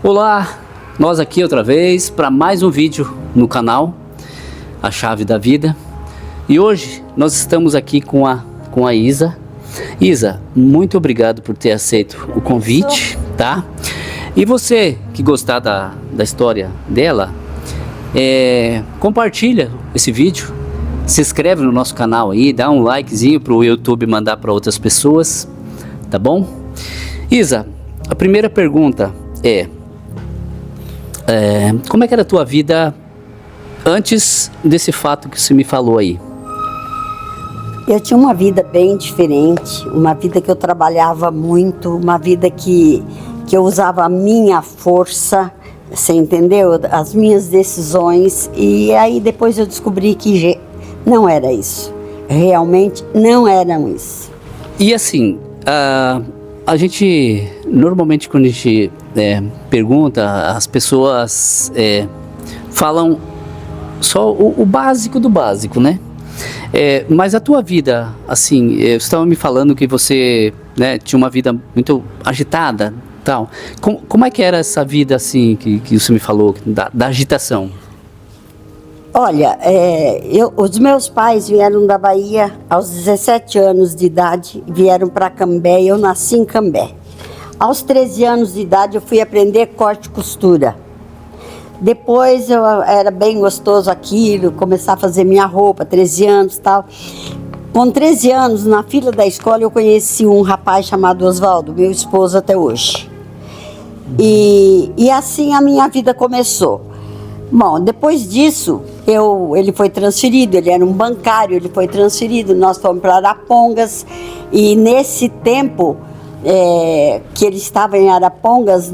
Olá, nós aqui outra vez para mais um vídeo no canal A Chave da Vida. E hoje nós estamos aqui com a Isa. Isa, muito obrigado por ter aceito o convite, tá? E você que gostar da história dela, compartilha esse vídeo, se inscreve no nosso canal aí, dá um likezinho para o YouTube mandar para outras pessoas, tá bom? Isa, a primeira pergunta é como é que era a tua vida antes desse fato que você me falou aí? Eu tinha uma vida bem diferente, uma vida que eu trabalhava muito, uma vida que eu usava a minha força, você entendeu? As minhas decisões, e aí depois eu descobri que não era isso, realmente não eram isso. E assim, a gente, normalmente quando a gente pergunta, as pessoas falam só o básico do básico, né? Mas a tua vida, assim, você estava me falando que você tinha uma vida muito agitada, tal. Como é que era essa vida, assim, que você me falou, da agitação? Olha, os meus pais vieram da Bahia aos 17 anos de idade, vieram para Cambé, eu nasci em Cambé. Aos 13 anos de idade eu fui aprender corte e costura. Depois era bem gostoso aquilo, começar a fazer minha roupa, 13 anos e tal. Com 13 anos, na fila da escola, eu conheci um rapaz chamado Oswaldo, meu esposo até hoje. E assim a minha vida começou. Bom, depois disso, ele foi transferido, ele era um bancário, ele foi transferido, nós fomos para Arapongas, e nesse tempo que ele estava em Arapongas,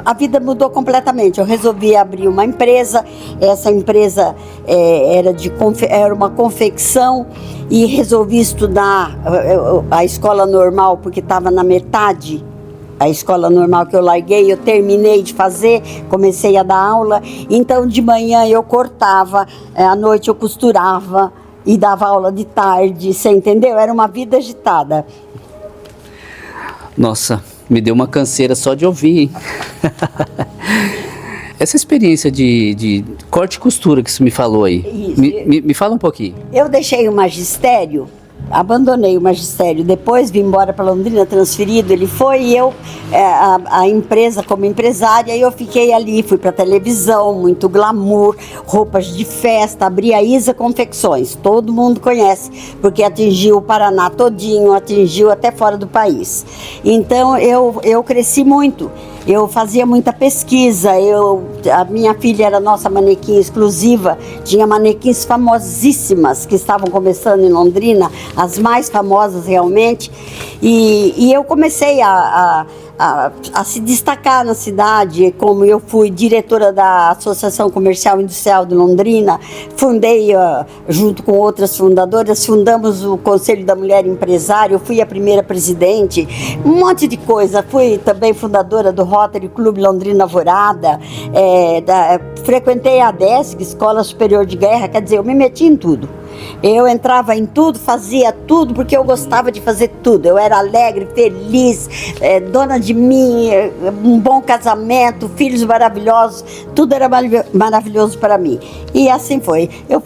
a vida mudou completamente. Eu resolvi abrir uma empresa, essa empresa era uma confecção, e resolvi estudar a escola normal, porque estava na metade. A escola normal que eu larguei, eu terminei de fazer, comecei a dar aula. Então de manhã eu cortava, à noite eu costurava e dava aula de tarde, você entendeu? Era uma vida agitada. Nossa, me deu uma canseira só de ouvir, hein? Essa experiência de corte e costura que você me falou aí, me fala um pouquinho. Eu deixei o magistério, abandonei o magistério, depois vim embora para Londrina, transferido, ele foi, e eu, a empresa como empresária, eu fiquei ali, fui para televisão, muito glamour, roupas de festa, abri a Isa Confecções, todo mundo conhece, porque atingiu o Paraná todinho, atingiu até fora do país. Então eu cresci muito. Eu fazia muita pesquisa, a minha filha era nossa manequim exclusiva, tinha manequins famosíssimas que estavam começando em Londrina, as mais famosas realmente, e eu comecei a se destacar na cidade, como eu fui diretora da Associação Comercial e Industrial de Londrina, fundei, junto com outras fundadoras, fundamos o Conselho da Mulher Empresária, eu fui a primeira presidente, um monte de coisa, fui também fundadora do Rotary Clube Londrina Alvorada, frequentei a ADESC, Escola Superior de Guerra, quer dizer, eu me meti em tudo. Eu entrava em tudo, fazia tudo, porque eu gostava de fazer tudo. Eu era alegre, feliz, dona de mim, um bom casamento, filhos maravilhosos, tudo era maravilhoso para mim. E assim foi. Eu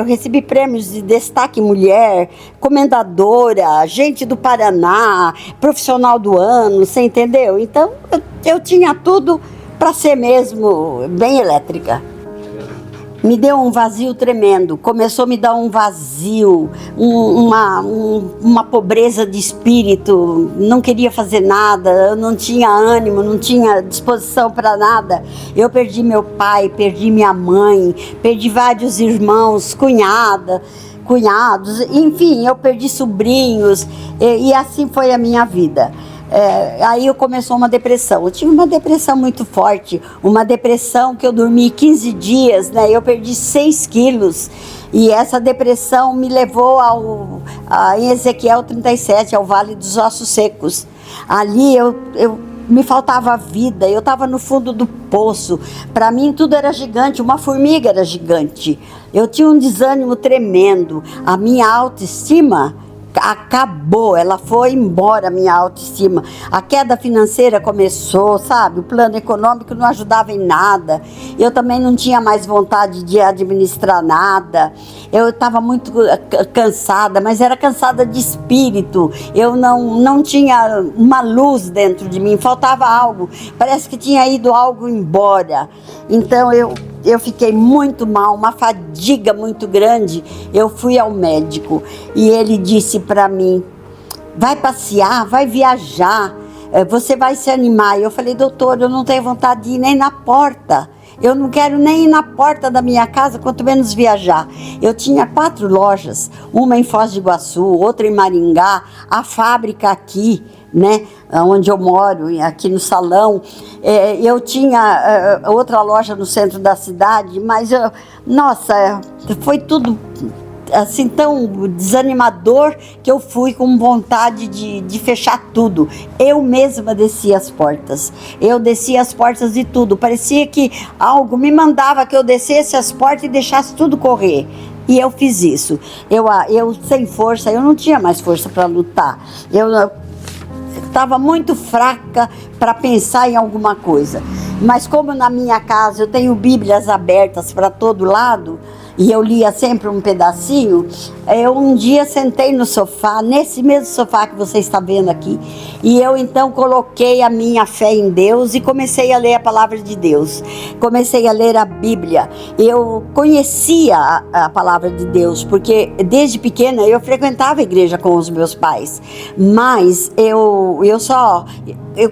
recebi prêmios de destaque mulher, comendadora, gente do Paraná, profissional do ano, você entendeu? Então, eu tinha tudo para ser mesmo bem elétrica. Me deu um vazio tremendo, começou a me dar um vazio, uma pobreza de espírito, não queria fazer nada, eu não tinha ânimo, não tinha disposição para nada. Eu perdi meu pai, perdi minha mãe, perdi vários irmãos, cunhados, enfim, eu perdi sobrinhos, e assim foi a minha vida. Aí começou uma depressão. Eu tive uma depressão muito forte, uma depressão que eu dormi 15 dias, né? Eu perdi 6 quilos, e essa depressão me levou em Ezequiel 37, ao Vale dos Ossos Secos. Ali me faltava vida, eu estava no fundo do poço. Para mim tudo era gigante, uma formiga era gigante. Eu tinha um desânimo tremendo, a minha autoestima acabou, ela foi embora, a minha autoestima. A queda financeira começou, sabe? O plano econômico não ajudava em nada. Eu também não tinha mais vontade de administrar nada. Eu estava muito cansada, mas era cansada de espírito. Eu não tinha uma luz dentro de mim, faltava algo. Parece que tinha ido algo embora. Então eu fiquei muito mal, uma fadiga muito grande. Eu fui ao médico e ele disse para mim: vai passear, vai viajar, você vai se animar. E eu falei: doutor, eu não tenho vontade de ir nem na porta. Eu não quero nem ir na porta da minha casa, quanto menos viajar. Eu tinha 4 lojas, uma em Foz do Iguaçu, outra em Maringá, a fábrica aqui, né, onde eu moro, aqui no Salão. Eu tinha outra loja no centro da cidade, mas, nossa, foi tudo assim tão desanimador que eu fui com vontade de fechar tudo. Eu mesma descia as portas. Eu descia as portas de tudo. Parecia que algo me mandava que eu descesse as portas e deixasse tudo correr. E eu fiz isso. Eu sem força, eu não tinha mais força para lutar. Eu estava muito fraca para pensar em alguma coisa. Mas como na minha casa eu tenho Bíblias abertas para todo lado, e eu lia sempre um pedacinho, eu um dia sentei no sofá, nesse mesmo sofá que você está vendo aqui, e eu então coloquei a minha fé em Deus e comecei a ler a palavra de Deus. Comecei a ler a Bíblia. Eu conhecia a palavra de Deus, porque desde pequena eu frequentava a igreja com os meus pais, mas eu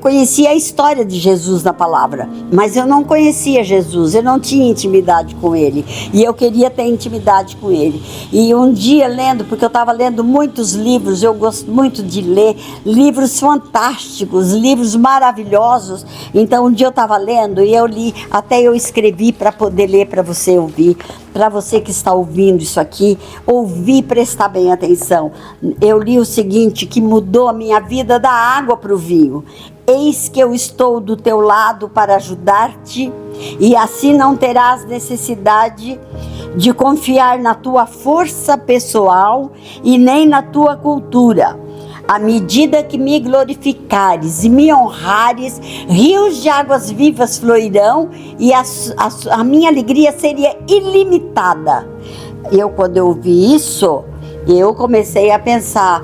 conhecia a história de Jesus na palavra, mas eu não conhecia Jesus, eu não tinha intimidade com ele, e eu queria ter intimidade com ele. E um dia lendo, porque eu estava lendo muitos livros, eu gosto muito de ler livros fantásticos, livros maravilhosos. Então um dia eu estava lendo e eu li, até eu escrevi para poder ler para você ouvir. Para você que está ouvindo isso aqui, ouvir e prestar bem atenção. Eu li o seguinte, que mudou a minha vida da água para o vinho. Eis que eu estou do teu lado para ajudar-te, e assim não terás necessidade de confiar na tua força pessoal e nem na tua cultura. À medida que me glorificares e me honrares, rios de águas vivas fluirão e a minha alegria seria ilimitada. Quando eu ouvi isso, eu comecei a pensar,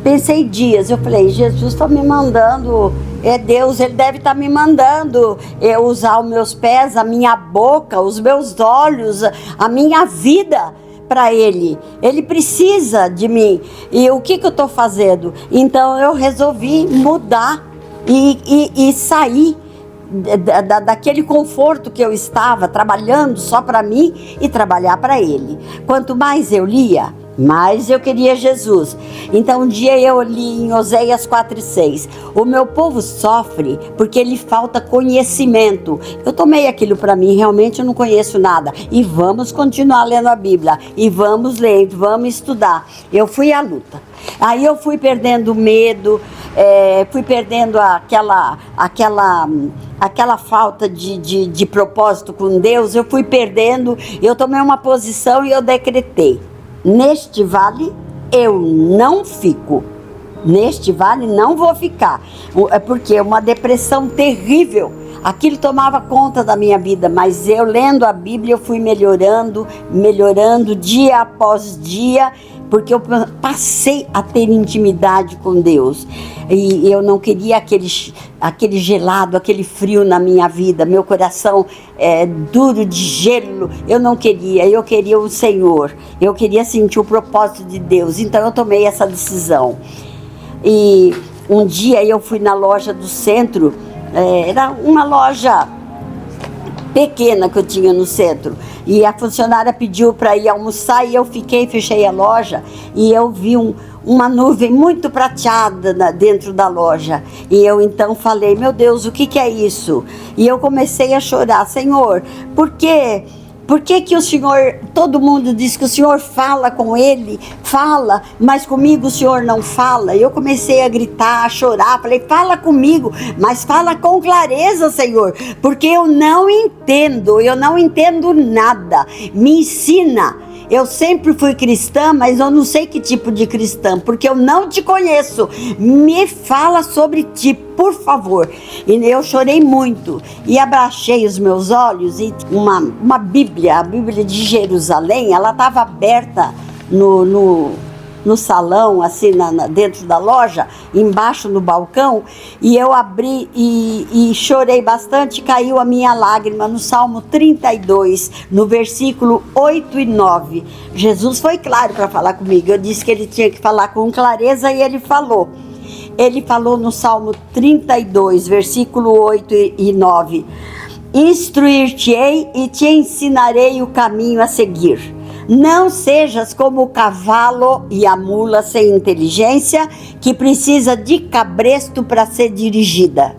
pensei dias, eu falei, Jesus está me mandando, é Deus, Ele deve estar me mandando eu usar os meus pés, a minha boca, os meus olhos, a minha vida para Ele. Ele precisa de mim. E o que eu estou fazendo? Então eu resolvi mudar e sair daquele conforto que eu estava, trabalhando só para mim e trabalhar para Ele. Quanto mais eu lia, mais eu queria Jesus. Então um dia eu li em Oséias 4:6, o meu povo sofre porque lhe falta conhecimento. Eu tomei aquilo para mim, realmente eu não conheço nada, e vamos continuar lendo a Bíblia, e vamos ler, vamos estudar. Eu fui à luta. Aí eu fui perdendo medo, fui perdendo aquela falta de propósito com Deus. Eu fui perdendo, eu tomei uma posição e eu decretei: neste vale eu não fico. Neste vale não vou ficar. Porque uma depressão terrível, aquilo tomava conta da minha vida. Mas eu lendo a Bíblia, eu fui melhorando dia após dia, porque eu passei a ter intimidade com Deus. E eu não queria aquele gelado, aquele frio na minha vida. Meu coração duro de gelo, eu não queria. Eu queria o Senhor, eu queria sentir o propósito de Deus. Então eu tomei essa decisão. E um dia eu fui na loja do centro, era uma loja pequena que eu tinha no centro, e a funcionária pediu para ir almoçar, e eu fechei a loja, e eu vi uma nuvem muito prateada dentro da loja, e eu então falei: meu Deus, o que é isso? E eu comecei a chorar: Senhor, por que o Senhor, todo mundo diz que o Senhor fala com ele, fala, mas comigo o Senhor não fala? Eu comecei a gritar, a chorar, falei: fala comigo, mas fala com clareza, Senhor, porque eu não entendo nada, me ensina. eu sempre fui cristã, mas eu não sei que tipo de cristã, porque eu não te conheço. Me fala sobre ti, por favor. E eu chorei muito e abracei os meus olhos e uma Bíblia, a Bíblia de Jerusalém, ela estava aberta no salão, assim, dentro da loja, embaixo no balcão, e eu abri e chorei bastante. Caiu a minha lágrima no Salmo 32, no versículo 8 e 9. Jesus foi claro para falar comigo. Eu disse que ele tinha que falar com clareza e ele falou. Ele falou no Salmo 32, versículo 8 e 9: Instruir-te-ei e te ensinarei o caminho a seguir. Não sejas como o cavalo e a mula sem inteligência, que precisa de cabresto para ser dirigida.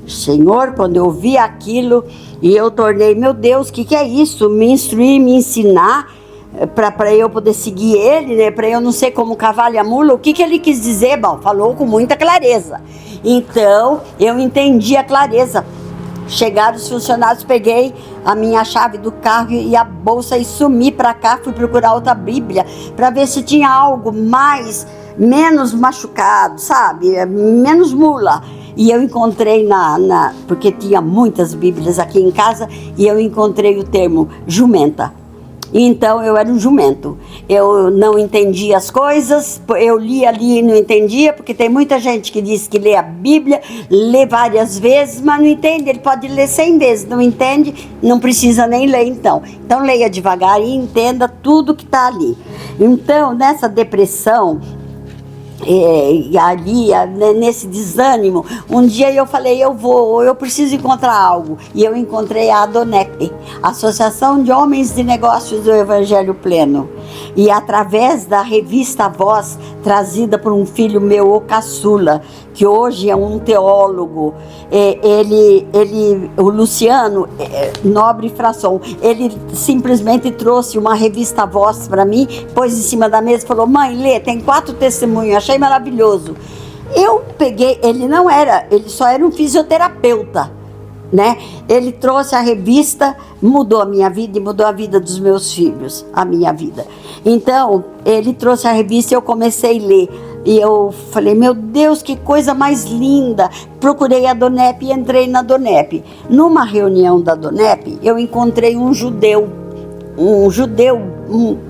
Senhor, quando eu vi aquilo, e eu tornei, meu Deus, o que é isso? Me instruir, me ensinar, para eu poder seguir ele, né? Para eu não ser como o cavalo e a mula. O que ele quis dizer? Bom, falou com muita clareza. Então, eu entendi a clareza. Chegaram os funcionários, peguei a minha chave do carro e a bolsa e sumi para cá, fui procurar outra Bíblia para ver se tinha algo menos machucado, sabe? Menos mula. E eu encontrei porque tinha muitas Bíblias aqui em casa, e eu encontrei o termo jumenta. Então eu era um jumento, eu não entendia as coisas, eu lia ali e não entendia, porque tem muita gente que diz que lê a Bíblia, lê várias vezes, mas não entende. Ele pode ler 100 vezes, não entende, não precisa nem ler então leia devagar e entenda tudo que está ali. Então nessa depressão, ali, nesse desânimo, um dia eu falei, eu preciso encontrar algo, e eu encontrei a ADONEP, Associação de Homens de Negócios do Evangelho Pleno, e através da revista Voz, trazida por um filho meu, o caçula, que hoje é um teólogo, o Luciano Nobre Frasson, ele simplesmente trouxe uma revista Voz para mim, pôs em cima da mesa e falou: mãe, lê, tem 4 testemunhos, achei maravilhoso. Eu peguei, ele só era um fisioterapeuta, né? Ele trouxe a revista, mudou a minha vida e mudou a vida dos meus filhos, a minha vida. Então, ele trouxe a revista e eu comecei a ler. E eu falei, meu Deus, que coisa mais linda. Procurei a ADONEP e entrei na ADONEP. Numa reunião da ADONEP, eu encontrei um judeu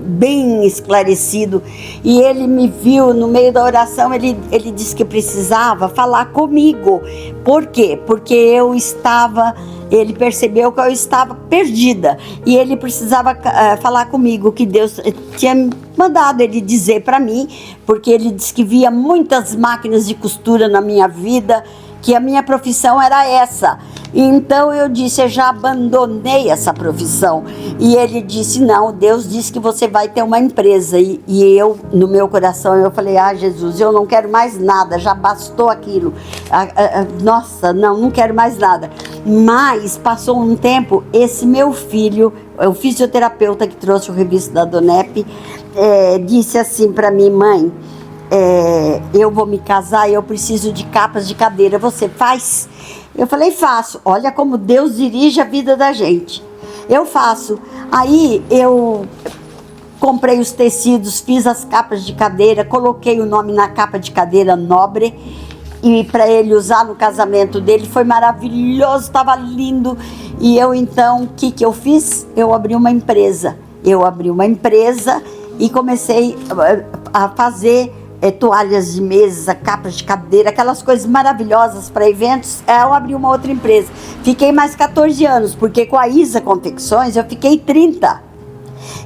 bem esclarecido, e ele me viu no meio da oração. Ele disse que precisava falar comigo. Por quê? Porque ele percebeu que eu estava perdida, e ele precisava falar comigo, que Deus tinha mandado ele dizer para mim, porque ele disse que via muitas máquinas de costura na minha vida, que a minha profissão era essa. Então eu disse, eu já abandonei essa profissão. E ele disse, não, Deus disse que você vai ter uma empresa. E eu, no meu coração, eu falei, Jesus, eu não quero mais nada, já bastou aquilo. Nossa, não quero mais nada. Mas passou um tempo, esse meu filho, o fisioterapeuta que trouxe o revista da ADONEP, disse assim para mim, mãe, eu vou me casar e eu preciso de capas de cadeira, você faz? Eu falei, faço. Olha como Deus dirige a vida da gente. Eu faço. Aí eu comprei os tecidos, fiz as capas de cadeira, coloquei o nome na capa de cadeira Nobre, e para ele usar no casamento dele. Foi maravilhoso, estava lindo. E eu então, o que eu fiz? Eu abri uma empresa e comecei a fazer toalhas de mesa, capas de cadeira, aquelas coisas maravilhosas para eventos. Eu abri uma outra empresa. Fiquei mais 14 anos, porque com a Isa Confecções eu fiquei 30.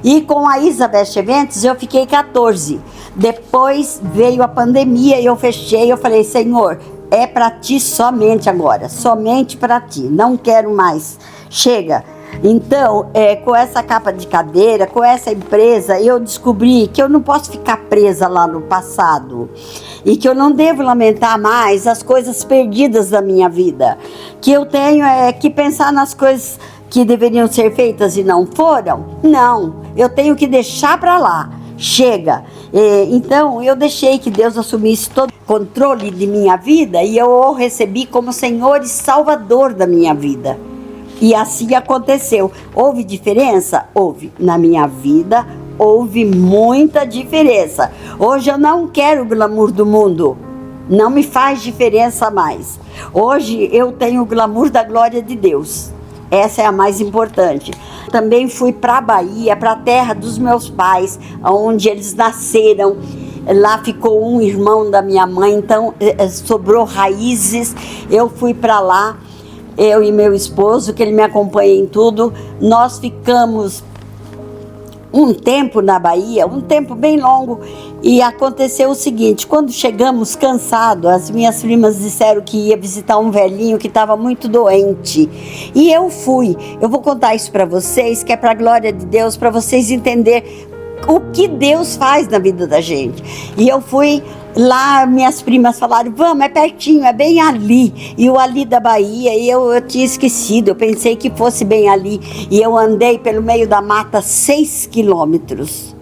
E com a Isa Best Eventos eu fiquei 14. Depois veio a pandemia e eu fechei. Eu falei, Senhor, é para ti somente agora, somente para ti, não quero mais, chega. Então, com essa capa de cadeira, com essa empresa, eu descobri que eu não posso ficar presa lá no passado, e que eu não devo lamentar mais as coisas perdidas da minha vida, que eu tenho que pensar nas coisas que deveriam ser feitas e não foram. Não, eu tenho que deixar para lá, chega. Então eu deixei que Deus assumisse todo o controle de minha vida, e eu o recebi como Senhor e Salvador da minha vida. E assim aconteceu. Houve diferença? Houve. Na minha vida, houve muita diferença. Hoje eu não quero o glamour do mundo, não me faz diferença mais. Hoje eu tenho o glamour da glória de Deus, essa é a mais importante. Também fui para a Bahia, para a terra dos meus pais, onde eles nasceram. Lá ficou um irmão da minha mãe, então sobrou raízes. Eu fui para lá, eu e meu esposo, que ele me acompanha em tudo. Nós ficamos um tempo na Bahia, um tempo bem longo, e aconteceu o seguinte: quando chegamos cansados, as minhas primas disseram que ia visitar um velhinho que estava muito doente, e eu fui. Eu vou contar isso para vocês, que é para a glória de Deus, para vocês entenderem o que Deus faz na vida da gente. E eu fui lá, minhas primas falaram: vamos, é pertinho, é bem ali. E o ali da Bahia, e eu tinha esquecido, eu pensei que fosse bem ali. E eu andei pelo meio da mata 6 quilômetros.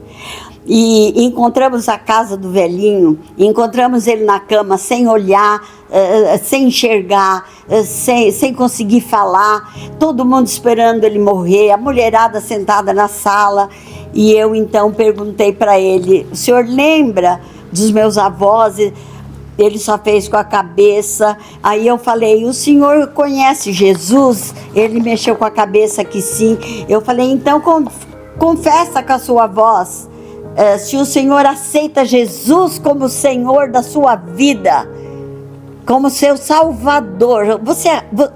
E encontramos a casa do velhinho, encontramos ele na cama, sem olhar, sem enxergar, sem conseguir falar, todo mundo esperando ele morrer, a mulherada sentada na sala. E eu então perguntei para ele: o senhor lembra dos meus avós? Ele só fez com a cabeça. Aí eu falei: o senhor conhece Jesus? Ele mexeu com a cabeça que sim. Eu falei: então confessa com a sua voz, se o senhor aceita Jesus como Senhor da sua vida, como seu Salvador.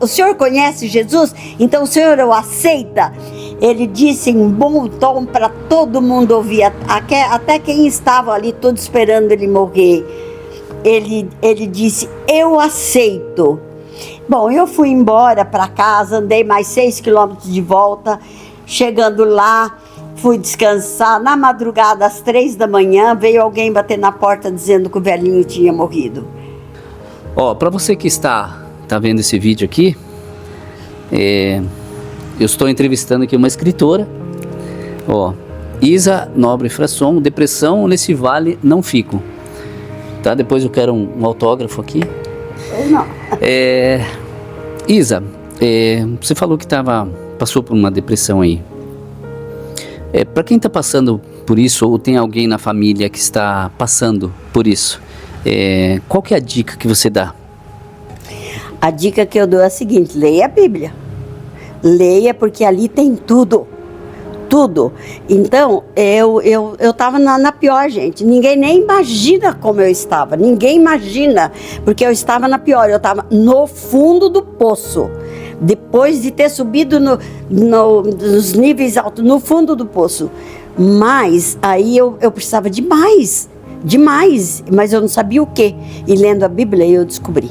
O senhor conhece Jesus? Então o senhor o aceita? Ele disse em bom tom para todo mundo ouvir, até quem estava ali todo esperando ele morrer. Ele disse: eu aceito. Bom, eu fui embora para casa, andei mais 6 quilômetros de volta. Chegando lá, fui descansar. Na madrugada, às 3 da manhã, veio alguém bater na porta dizendo que o velhinho tinha morrido. Para você que está vendo esse vídeo aqui, eu estou entrevistando aqui uma escritora, Isa Nobre Frasson, Depressão nesse vale não fico. Tá? Depois eu quero um autógrafo aqui. Pois não. Isa, você falou que passou por uma depressão aí. Para quem está passando por isso, ou tem alguém na família que está passando por isso, qual que é a dica que você dá? A dica que eu dou é a seguinte: leia a Bíblia. Leia, porque ali tem tudo. Tudo. Então, eu estava na pior, gente. Ninguém nem imagina como eu estava. Ninguém imagina, porque eu estava na pior. Eu estava no fundo do poço. Depois de ter subido nos níveis altos, no fundo do poço. Mas aí eu precisava de mais. Mas eu não sabia o quê. E lendo a Bíblia eu descobri.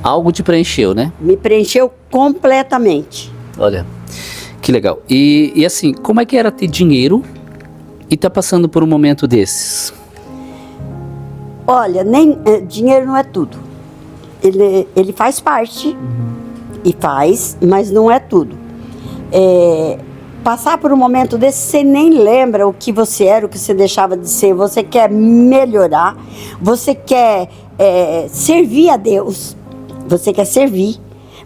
Algo te preencheu, né? Me preencheu completamente. Olha, que legal. E assim, como é que era ter dinheiro e tá passando por um momento desses? Olha, dinheiro não é tudo. Ele faz parte, e faz, mas não é tudo. Passar por um momento desse, você nem lembra o que você era, o que você deixava de ser. Você quer melhorar, você quer servir a Deus, você quer servir.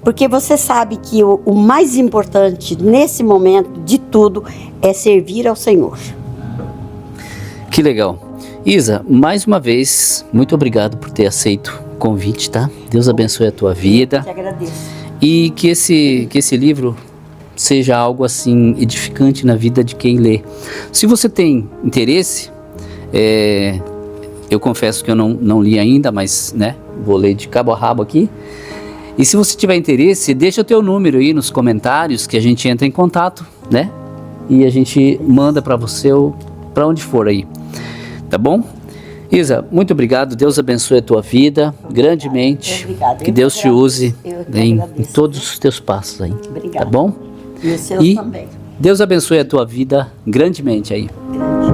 Porque você sabe que o mais importante nesse momento de tudo é servir ao Senhor. Que legal. Isa, mais uma vez, muito obrigado por ter aceito o convite, tá? Deus abençoe a tua vida. Eu te agradeço. E que esse livro seja algo assim edificante na vida de quem lê. Se você tem interesse, eu confesso que eu não li ainda, mas vou ler de cabo a rabo aqui. E se você tiver interesse, deixa o teu número aí nos comentários, que a gente entra em contato, e a gente manda para você ou para onde for aí, tá bom? Isa, muito obrigado, Deus abençoe a tua vida grandemente. Obrigada. Que Deus te use em todos os teus passos aí. Obrigada. Tá bom? E os seus também. Deus abençoe a tua vida grandemente aí. Grande.